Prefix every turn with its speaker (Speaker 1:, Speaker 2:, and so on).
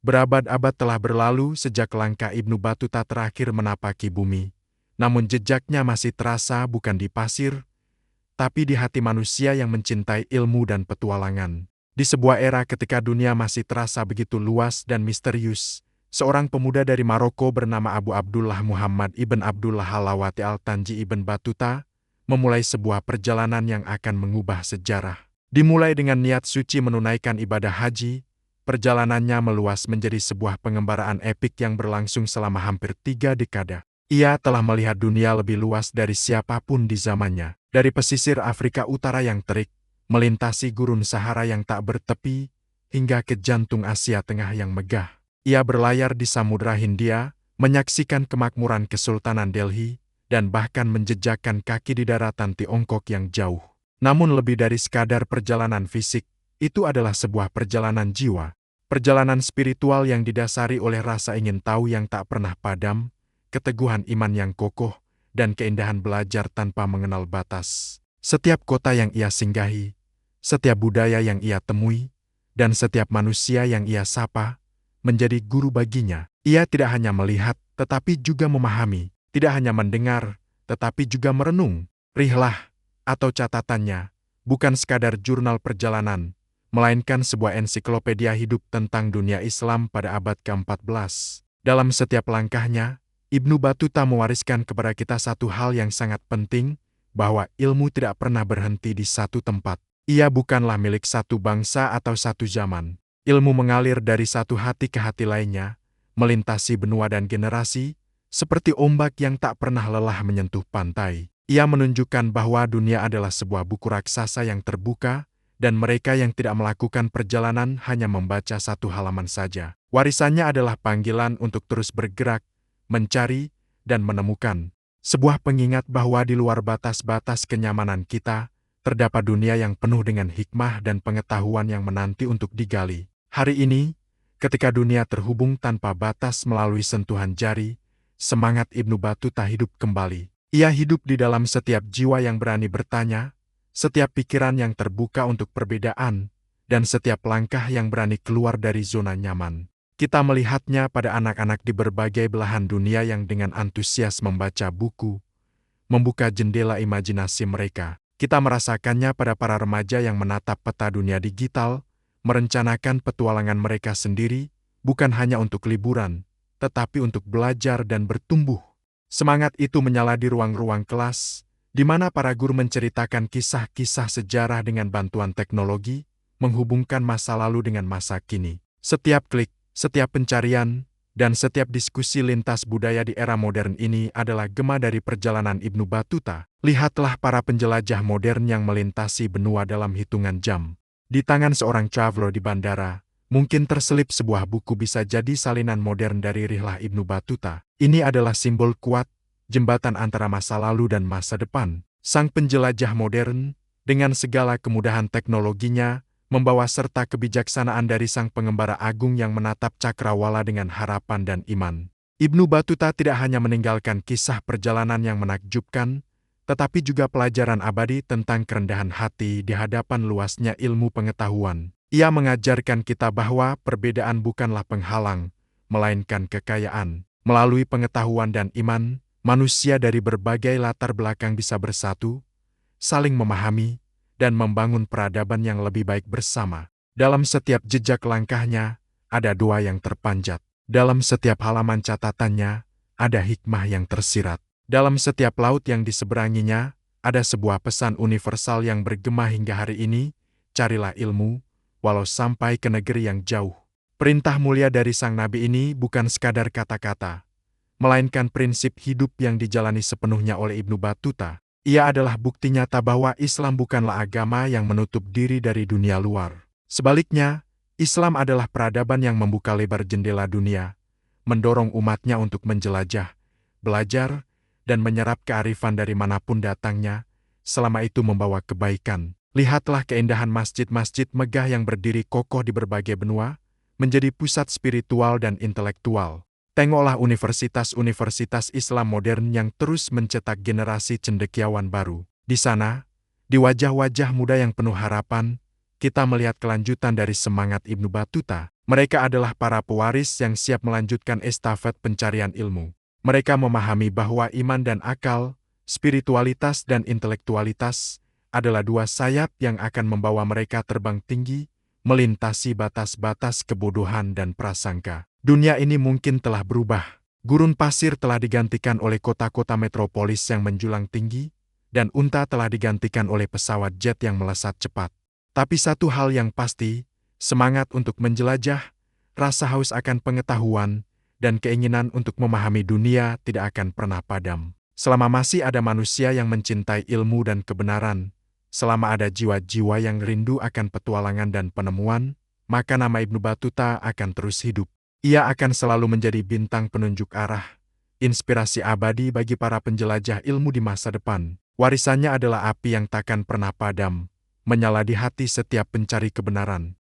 Speaker 1: Berabad-abad telah berlalu sejak langkah Ibnu Battuta terakhir menapaki bumi, namun jejaknya masih terasa bukan di pasir, tapi di hati manusia yang mencintai ilmu dan petualangan. Di sebuah era ketika dunia masih terasa begitu luas dan misterius, seorang pemuda dari Maroko bernama Abu Abdullah Muhammad ibn Abdullah Halawati al-Tanji ibn Battuta memulai sebuah perjalanan yang akan mengubah sejarah. Dimulai dengan niat suci menunaikan ibadah haji, perjalanannya meluas menjadi sebuah pengembaraan epik yang berlangsung selama hampir 3 dekade. Ia telah melihat dunia lebih luas dari siapapun di zamannya. Dari pesisir Afrika Utara yang terik, melintasi gurun Sahara yang tak bertepi, hingga ke jantung Asia Tengah yang megah. Ia berlayar di Samudra Hindia, menyaksikan kemakmuran Kesultanan Delhi, dan bahkan menjejakkan kaki di daratan Tiongkok yang jauh. Namun lebih dari sekadar perjalanan fisik, itu adalah sebuah perjalanan jiwa. Perjalanan spiritual yang didasari oleh rasa ingin tahu yang tak pernah padam, keteguhan iman yang kokoh, dan keindahan belajar tanpa mengenal batas. Setiap kota yang ia singgahi, setiap budaya yang ia temui, dan setiap manusia yang ia sapa, menjadi guru baginya. Ia tidak hanya melihat, tetapi juga memahami. Tidak hanya mendengar, tetapi juga merenung. Rihlah, atau catatannya, bukan sekadar jurnal perjalanan, melainkan sebuah ensiklopedia hidup tentang dunia Islam pada abad ke-14. Dalam setiap langkahnya, Ibnu Battuta mewariskan kepada kita satu hal yang sangat penting, bahwa ilmu tidak pernah berhenti di satu tempat. Ia bukanlah milik satu bangsa atau satu zaman. Ilmu mengalir dari satu hati ke hati lainnya, melintasi benua dan generasi, seperti ombak yang tak pernah lelah menyentuh pantai. Ia menunjukkan bahwa dunia adalah sebuah buku raksasa yang terbuka, dan mereka yang tidak melakukan perjalanan hanya membaca satu halaman saja. Warisannya adalah panggilan untuk terus bergerak, mencari, dan menemukan. Sebuah pengingat bahwa di luar batas-batas kenyamanan kita, terdapat dunia yang penuh dengan hikmah dan pengetahuan yang menanti untuk digali. Hari ini, ketika dunia terhubung tanpa batas melalui sentuhan jari, semangat Ibnu Battuta hidup kembali. Ia hidup di dalam setiap jiwa yang berani bertanya, setiap pikiran yang terbuka untuk perbedaan, dan setiap langkah yang berani keluar dari zona nyaman. Kita melihatnya pada anak-anak di berbagai belahan dunia yang dengan antusias membaca buku, membuka jendela imajinasi mereka. Kita merasakannya pada para remaja yang menatap peta dunia digital, merencanakan petualangan mereka sendiri, bukan hanya untuk liburan, tetapi untuk belajar dan bertumbuh. Semangat itu menyala di ruang-ruang kelas, di mana para guru menceritakan kisah-kisah sejarah dengan bantuan teknologi, menghubungkan masa lalu dengan masa kini. Setiap klik, setiap pencarian, dan setiap diskusi lintas budaya di era modern ini adalah gema dari perjalanan Ibnu Battuta. Lihatlah para penjelajah modern yang melintasi benua dalam hitungan jam. Di tangan seorang traveler di bandara, mungkin terselip sebuah buku bisa jadi salinan modern dari rihlah Ibnu Battuta. Ini adalah simbol kuat, jembatan antara masa lalu dan masa depan. Sang penjelajah modern, dengan segala kemudahan teknologinya, membawa serta kebijaksanaan dari sang pengembara agung yang menatap cakrawala dengan harapan dan iman. Ibnu Battuta tidak hanya meninggalkan kisah perjalanan yang menakjubkan, tetapi juga pelajaran abadi tentang kerendahan hati di hadapan luasnya ilmu pengetahuan. Ia mengajarkan kita bahwa perbedaan bukanlah penghalang, melainkan kekayaan. Melalui pengetahuan dan iman, manusia dari berbagai latar belakang bisa bersatu, saling memahami, dan membangun peradaban yang lebih baik bersama. Dalam setiap jejak langkahnya, ada doa yang terpanjat. Dalam setiap halaman catatannya, ada hikmah yang tersirat. Dalam setiap laut yang diseberanginya, ada sebuah pesan universal yang bergema hingga hari ini, carilah ilmu, walau sampai ke negeri yang jauh. Perintah mulia dari sang nabi ini bukan sekadar kata-kata, melainkan prinsip hidup yang dijalani sepenuhnya oleh Ibnu Battuta. Ia adalah bukti nyata bahwa Islam bukanlah agama yang menutup diri dari dunia luar. Sebaliknya, Islam adalah peradaban yang membuka lebar jendela dunia, mendorong umatnya untuk menjelajah, belajar, dan menyerap kearifan dari manapun datangnya, selama itu membawa kebaikan. Lihatlah keindahan masjid-masjid megah yang berdiri kokoh di berbagai benua, menjadi pusat spiritual dan intelektual. Tengoklah universitas-universitas Islam modern yang terus mencetak generasi cendekiawan baru. Di sana, di wajah-wajah muda yang penuh harapan, kita melihat kelanjutan dari semangat Ibnu Battuta. Mereka adalah para pewaris yang siap melanjutkan estafet pencarian ilmu. Mereka memahami bahwa iman dan akal, spiritualitas dan intelektualitas, adalah dua sayap yang akan membawa mereka terbang tinggi, melintasi batas-batas kebodohan dan prasangka. Dunia ini mungkin telah berubah. Gurun pasir telah digantikan oleh kota-kota metropolis yang menjulang tinggi, dan unta telah digantikan oleh pesawat jet yang melesat cepat. Tapi satu hal yang pasti, semangat untuk menjelajah, rasa haus akan pengetahuan, dan keinginan untuk memahami dunia tidak akan pernah padam. Selama masih ada manusia yang mencintai ilmu dan kebenaran, selama ada jiwa-jiwa yang rindu akan petualangan dan penemuan, maka nama Ibnu Battuta akan terus hidup. Ia akan selalu menjadi bintang penunjuk arah, inspirasi abadi bagi para penjelajah ilmu di masa depan. Warisannya adalah api yang takkan pernah padam, menyala di hati setiap pencari kebenaran.